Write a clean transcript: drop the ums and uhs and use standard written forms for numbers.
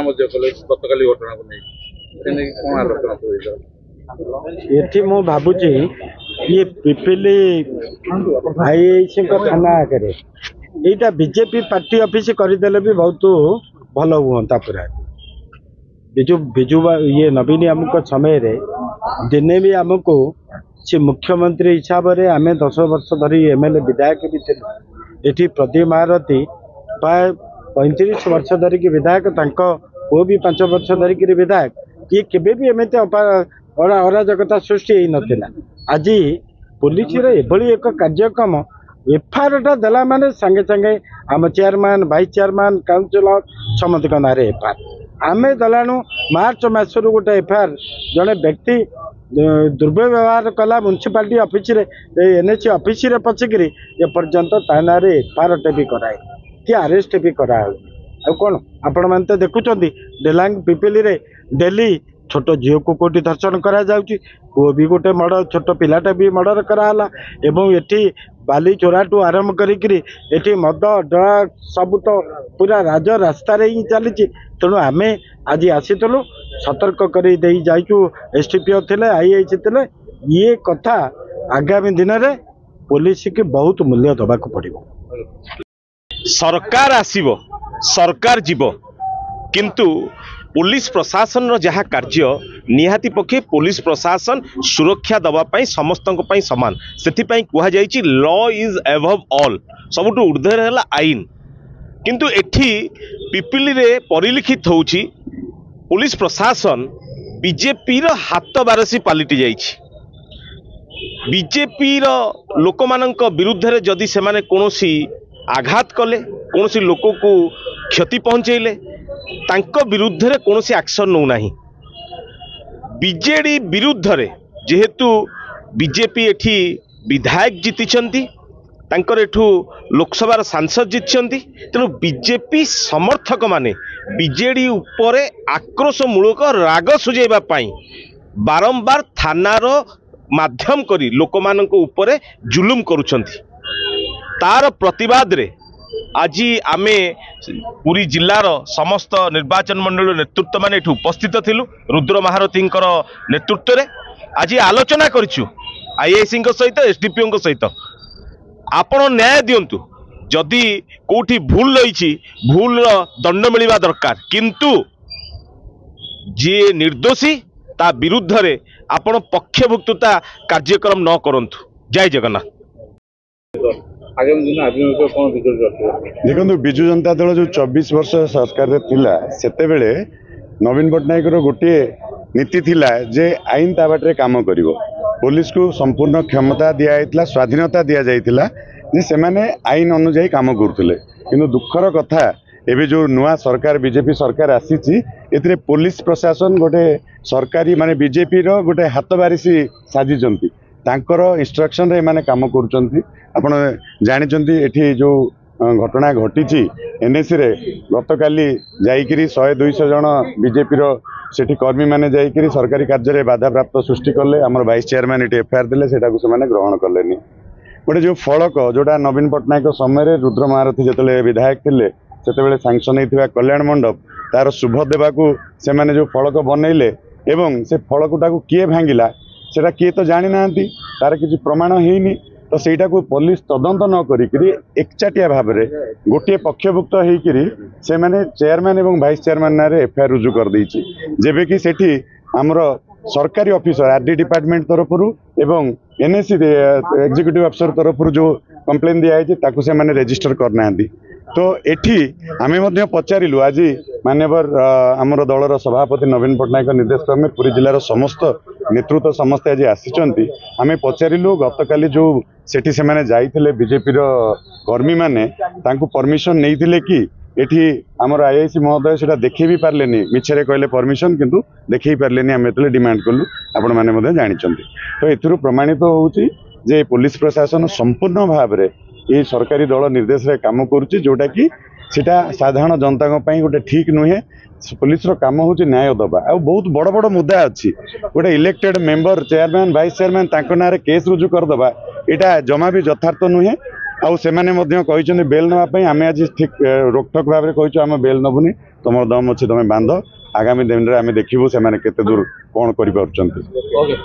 आलोचना कले गतकाली घटना को नहीं कौन आलोचना ये मु भावुची ये पिपिली आईसी थाना आगे यहाँ बीजेपी पार्टी ऑफिस करदेले भी बहुत भल हुआ पूरा बिजु बिजु ये नवीन आमको समय रे दिने भी आमको से मुख्यमंत्री हिसाब से आम 10 वर्ष धरी एमएलए विधायक भी थे ये प्रदीप महारथी प्राय 35 वर्ष धरिकी विधायक पुओ भी 5 वर्ष धरिकी विधायक ये केबे भी एमती अराजकता सृष्टि होता आज पुलिस एभली एक कार्यक्रम एफआईआर टा देला माने संगे संगे आम चेयरमैन वाइस चेयरमैन काउंसिलर समस्त ना एफआईआर आम दलाणु मार्च मासर गोटे एफआईआर जड़े व्यक्ति दुर्व्यवहार कला म्युनिसिपालिटी ऑफिस एनएसी ऑफिस रे पचिकी एपर्यंत ताना एफआईआर भी कराए कि अरेस्ट भी कराए कौन आपण मैंने तो देखुं डेलांग पिपिली रे डेली छोट झील को कोटी दर्शन करा जाउची पुओ भी गोटे मर्डर छोट पिलाटा भी मर्डर कराला एवं एटी बाली चोराटू आरंभ करी मद ड्रग सब तो पूरा राज रास्ता ही चली तेणु आम आज आसीलु सतर्क कर जाइचु एसटीपीओ थे आईआईसी थे ये कथा आगामी दिन में पुलिस की बहुत मूल्य दबाक पड़ो सरकार आसीबो सरकार जीवो किंतु पुलिस प्रशासन रो जहाँ कार्य निहाती पक्षे पुलिस प्रशासन सुरक्षा दवापाई समस्त समान से कह जाइए लॉ इज एबव ऑल सबुठु ऊर्ध्वे है आईन किंतु एठी पिपिली रे परिलिखित होउछि पुलिस प्रशासन बीजेपी रो हाथ बारसी पलटि जाइछि बीजेपी रो लोक मानक विरुद्ध रे जदि सेमाने कोनोसी आघात कले कोनोसी लोक को क्षति पहुंचैले तांको विरुद्ध रे कोनोसी एक्शन नौ नाही बीजेडी विरुद्ध रे जेहेतु बीजेपी एठी विधायक जीतिछंती तांकर एठू लोकसभा सांसद जीतिछंती तेणु बीजेपी समर्थक माने बीजेडी उपरे आक्रोश मूलक राग सुझाइबा पाई बारंबार थानार माध्यम करी लोकमानक उपरे जुलुम करुछंती तार प्रतिवाद रे आज आमे पुरी जिलार समस्त निर्वाचन मंडल नेतृत्व माने एठू उपस्थित थिलु रुद्र महारथी नेतृत्व रे आज आलोचना करिछु आईआईसी सहित एसडीपीओ सहित आपण न्याय दियंतु जदि कोठी भूल रही भूल दंड मिलवा दरकार किंतु जे निर्दोषी ता विरुद्ध रे आपण पक्षभुक्तता कार्यक्रम न करंतु। जय जगन्नाथ। देखो विजु जनता दल जो 24 वर्ष सरकार थिला सेते बेले नवीन पट्टनायक गोटे नीति थिला जे आईन ता बाटे काम करिवो पुलिस को संपूर्ण क्षमता दिया जाइतिला स्वाधीनता दिया जाइतिला जे से माने आईन अनुଯାयी काम करथुले किंतु दुखर कथा एबे जो नुआ सरकार बीजेपी सरकार आसीची एथिरे पुलिस प्रशासन गोटे सरकारी माने बीजेपी रो गोटे हाथ बारिसी साजिचंती तांकर इंस्ट्रक्शन रे माने काम करूचंती आपण जानिचंती एठी जो घटना घटी एनएसी रे गतकाली जाइकिरी 100-200 जन बीजेपी रो सेठी कर्मी माने जाइकिरी सरकारी कार्य रे बाधा प्राप्त सृष्टि करले हमर वाइस चेयरमैन एठी एफआईआर देले सेटा को से माने ग्रहण करलेनी गोटे जो फलक जोटा नवीन पट्टनायक समय रुद्र महारथी जिते विधायक थे से सांक्शन होता कल्याण मंडप तार शुभ देवाकू से माने जो फलक बनइले एवं से फलकटा किए भांगिला सेटा किए तो जानी ना तार किसी प्रमाण होनी तो सहीटा को पुलिस तदंत न करी एकचाटिया भाव में गोटे पक्षभुक्त होकर से माने चेयरमैन एवं वाइस चेयरमैन ना एफआईआर रुजु कर देछि जेबे कि सेठी आमर सरकारी ऑफिसर आरडी डिपार्टमेंट तरफ एवं एनएसी एग्जीक्यूटिव अफिसर तरफ जो कंप्लेन दिखाई से माने रजिस्टर करना तो एठी आमे मध्य पचारिलु आज मान्यवर आमर दलर सभापति नवीन पट्टनायक निर्देश क्रमे पुरी जिलार समस्त नेतृत्व समस्ते आज आसीचंती आमे पचारिलु गतकाली जो सेठी से माने जाइथिले बीजेपी रो कर्मी माने तांको परमिशन नैथिले कि एठी आमर आईआईसी महोदय सेटा देखै भी पारलेनी मिछरे कहले परमिशन किंतु देखै पारलेनी आमे एतले डिमांड कलु आपण माने मधे जानिचंती तो एथुरु प्रमाणित होउची जे पुलिस प्रशासन संपूर्ण भाव रे ये सरकारी दल निर्देश रे काम करुच्ची जोटा कि सेटा साधारण जनता गोटे ठीक नुहे पुलिस रो काम होची न्याय दबा आ बहुत बड़ बड़ मुद्दा अच्छी गोटे elected member chairman vice chairman तांको नारे केस रुजु कर दबा एटा जमा भी यथार्थ नुहे आउ से माने मध्य कहिसने बेल नवा पई आमे आज ठीक रोकठोक भाव रे कहिछु आमे बेल नबुनी तुम दम अच्छे तुम बांध आगामी दिन में आम देखू से केते दूर कौन कर